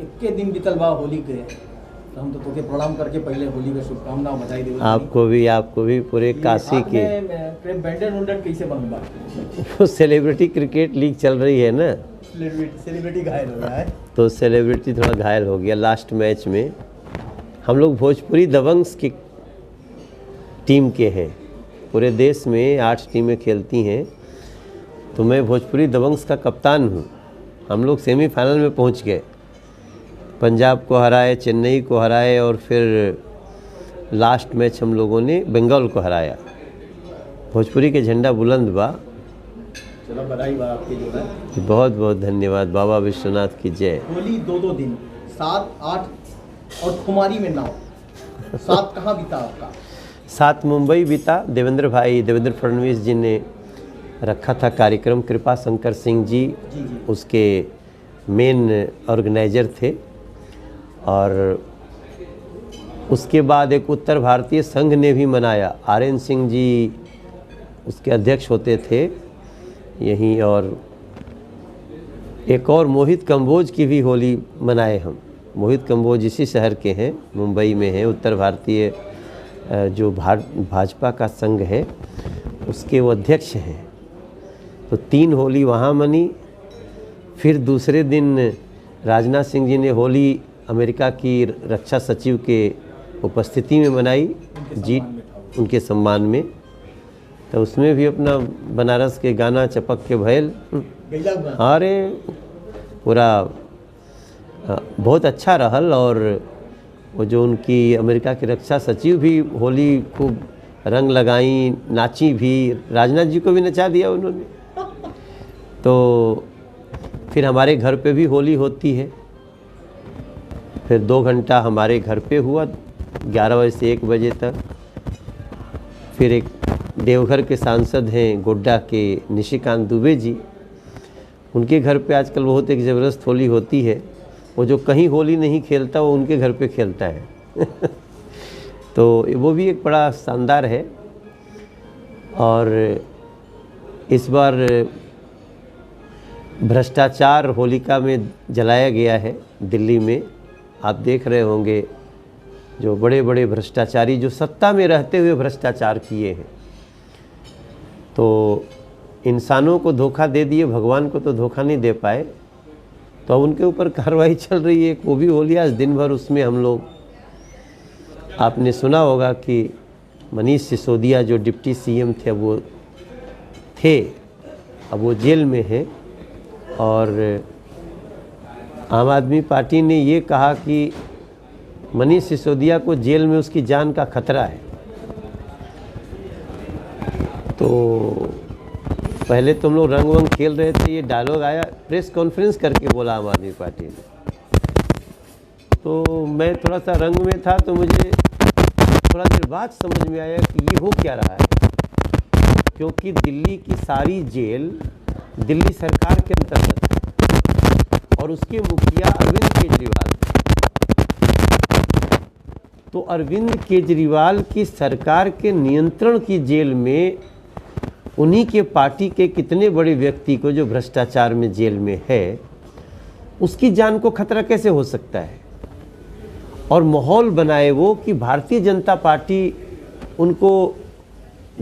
इक्के दिन बीतल बा होली के, तो हम तो तोके प्रणाम करके पहले होली के शुभकामना बधाई देवे। आपको भी पूरे काशी के बैंडेड उंडेड कैसे बनबा? वो सेलिब्रिटी क्रिकेट लीग चल रही है ना, सेलिब्रिटी घायल हो रहा है, तो सेलिब्रिटी थोड़ा घायल हो गया लास्ट मैच में। हम लोग भोजपुरी दबंग्स की टीम के हैं, पूरे देश में 8 टीमें खेलती हैं, तो मैं भोजपुरी दबंग्स का कप्तान हूँ। हम लोग सेमीफाइनल में पहुँच गए, पंजाब को हराए, चेन्नई को हराए और फिर लास्ट मैच हम लोगों ने बंगाल को हराया। भोजपुरी के झंडा बुलंद बा। चलो बधाई बा आपके जो है। बहुत बहुत धन्यवाद, बाबा विश्वनाथ की जय। होली 2 दिन 7, 8 और खुमारी में 9, 7 कहाँ बीता आपका? 7 मुंबई बीता। देवेंद्र फडणवीस जी ने रखा था कार्यक्रम, कृपा शंकर सिंह जी उसके मेन ऑर्गेनाइजर थे। और उसके बाद एक उत्तर भारतीय संघ ने भी मनाया, RN सिंह जी उसके अध्यक्ष होते थे यहीं, और एक और मोहित कंबोज की भी होली मनाए हम। मोहित कंबोज इसी शहर के हैं, मुंबई में हैं, उत्तर भारतीय जो भाजपा का संघ है उसके वो अध्यक्ष हैं। तो 3 होली वहाँ मनी। फिर दूसरे दिन राजनाथ सिंह जी ने होली अमेरिका की रक्षा सचिव के उपस्थिति में मनाई, उनके सम्मान में। तो उसमें भी अपना बनारस के गाना चपक के भैल, अरे पूरा बहुत अच्छा रहल। और वो जो उनकी अमेरिका की रक्षा सचिव भी होली खूब रंग लगाई, नाची भी, राजनाथ जी को भी नचा दिया उन्होंने। तो फिर हमारे घर पे भी होली होती है। फिर 2 घंटा हमारे घर पे हुआ, 11 बजे से 1 बजे तक। फिर एक देवघर के सांसद हैं गोड्डा के निशिकांत दुबे जी, उनके घर पे आजकल बहुत एक ज़बरदस्त होली होती है। वो जो कहीं होली नहीं खेलता वो उनके घर पे खेलता है तो वो भी एक बड़ा शानदार है। और इस बार भ्रष्टाचार होलिका में जलाया गया है दिल्ली में। आप देख रहे होंगे जो बड़े बड़े भ्रष्टाचारी जो सत्ता में रहते हुए भ्रष्टाचार किए हैं, तो इंसानों को धोखा दे दिए, भगवान को तो धोखा नहीं दे पाए, तो अब उनके ऊपर कार्रवाई चल रही है। वो भी होली आज दिन भर उसमें हम लोग, आपने सुना होगा कि मनीष सिसोदिया जो डिप्टी CM थे अब वो जेल में है। और आम आदमी पार्टी ने ये कहा कि मनीष सिसोदिया को जेल में उसकी जान का खतरा है। तो पहले तो हम लोग रंग वंग खेल रहे थे, ये डायलॉग आया, प्रेस कॉन्फ्रेंस करके बोला आम आदमी पार्टी ने। तो मैं थोड़ा सा रंग में था, तो मुझे थोड़ा देर बाद समझ में आया कि ये हो क्या रहा है, क्योंकि दिल्ली की सारी जेल दिल्ली सरकार के अंतर्गत है और उसके मुखिया अरविंद केजरीवाल। तो अरविंद केजरीवाल की सरकार के नियंत्रण की जेल में उन्हीं के पार्टी के कितने बड़े व्यक्ति को जो भ्रष्टाचार में जेल में है, उसकी जान को खतरा कैसे हो सकता है। और माहौल बनाए वो कि भारतीय जनता पार्टी उनको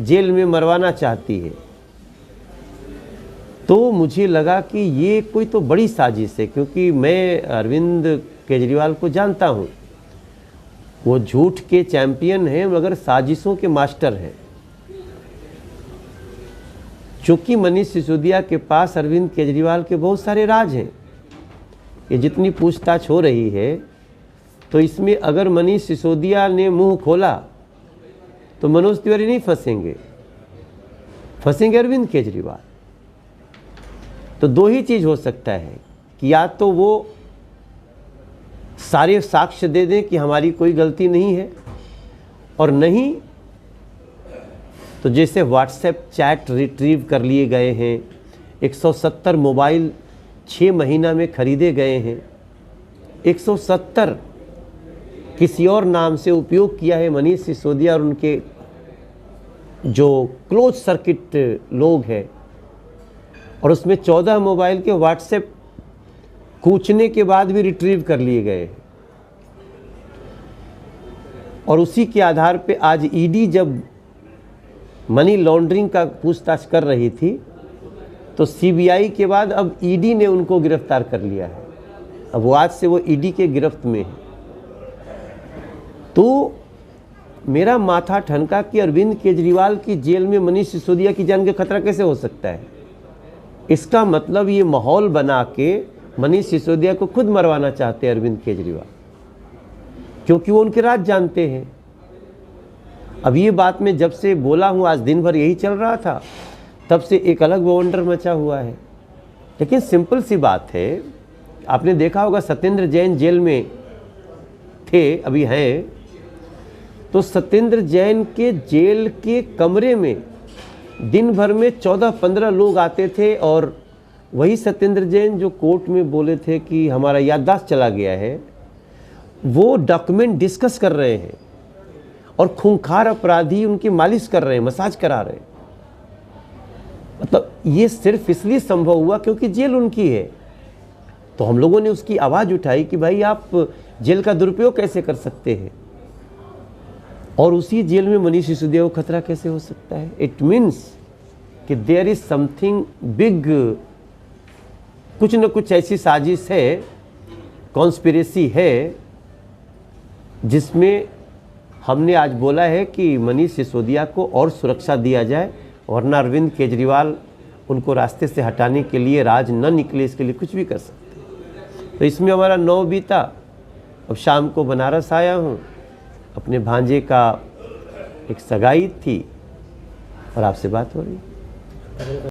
जेल में मरवाना चाहती है। तो मुझे लगा कि ये कोई तो बड़ी साजिश है, क्योंकि मैं अरविंद केजरीवाल को जानता हूँ, वो झूठ के चैंपियन हैं मगर साजिशों के मास्टर हैं। चूँकि मनीष सिसोदिया के पास अरविंद केजरीवाल के बहुत सारे राज हैं, ये जितनी पूछताछ हो रही है, तो इसमें अगर मनीष सिसोदिया ने मुंह खोला तो मनोज तिवारी नहीं फंसेंगे, फंसेंगे अरविंद केजरीवाल। तो 2 ही चीज़ हो सकता है कि या तो वो सारे साक्ष्य दे दें कि हमारी कोई गलती नहीं है, और नहीं तो जैसे व्हाट्सएप चैट रिट्रीव कर लिए गए हैं, 170 मोबाइल 6 महीना में खरीदे गए हैं, 170 किसी और नाम से उपयोग किया है मनीष सिसोदिया और उनके जो क्लोज सर्किट लोग हैं और उसमें 14 मोबाइल के व्हाट्सएप कूचने के बाद भी रिट्रीव कर लिए गए। और उसी के आधार पे आज ईडी जब मनी लॉन्ड्रिंग का पूछताछ कर रही थी तो सीबीआई के बाद अब ईडी ने उनको गिरफ्तार कर लिया है। अब वो आज से वो ईडी के गिरफ्त में है। तो मेरा माथा ठनका कि अरविंद केजरीवाल की जेल में मनीष सिसोदिया की जान का खतरा कैसे हो सकता है। इसका मतलब ये माहौल बना के मनीष सिसोदिया को खुद मरवाना चाहते हैं अरविंद केजरीवाल, क्योंकि वो उनके राज जानते हैं। अब ये बात मैं जब से बोला हूँ, आज दिन भर यही चल रहा था, तब से एक अलग वंडर मचा हुआ है। लेकिन सिंपल सी बात है, आपने देखा होगा सत्येंद्र जैन जेल में थे, अभी हैं, तो सत्येंद्र जैन के जेल के कमरे में दिन भर में 14-15 लोग आते थे और वही सत्येंद्र जैन जो कोर्ट में बोले थे कि हमारा याददाश्त चला गया है, वो डॉक्यूमेंट डिस्कस कर रहे हैं और खूंखार अपराधी उनकी मालिश कर रहे हैं, मसाज करा रहे हैं। मतलब ये सिर्फ इसलिए संभव हुआ क्योंकि जेल उनकी है। तो हम लोगों ने उसकी आवाज़ उठाई कि भाई आप जेल का दुरुपयोग कैसे कर सकते हैं, और उसी जेल में मनीष सिसोदिया को खतरा कैसे हो सकता है। इट मीन्स कि देयर इज समथिंग बिग, कुछ न कुछ ऐसी साजिश है, कॉन्स्पिरेसी है, जिसमें हमने आज बोला है कि मनीष सिसोदिया को और सुरक्षा दिया जाए, वरना अरविंद केजरीवाल उनको रास्ते से हटाने के लिए, राज न निकले इसके लिए कुछ भी कर सकते हैं। तो इसमें हमारा 9 बीता। अब शाम को बनारस आया हूँ, अपने भांजे का एक सगाई थी और आपसे बात हो रही है।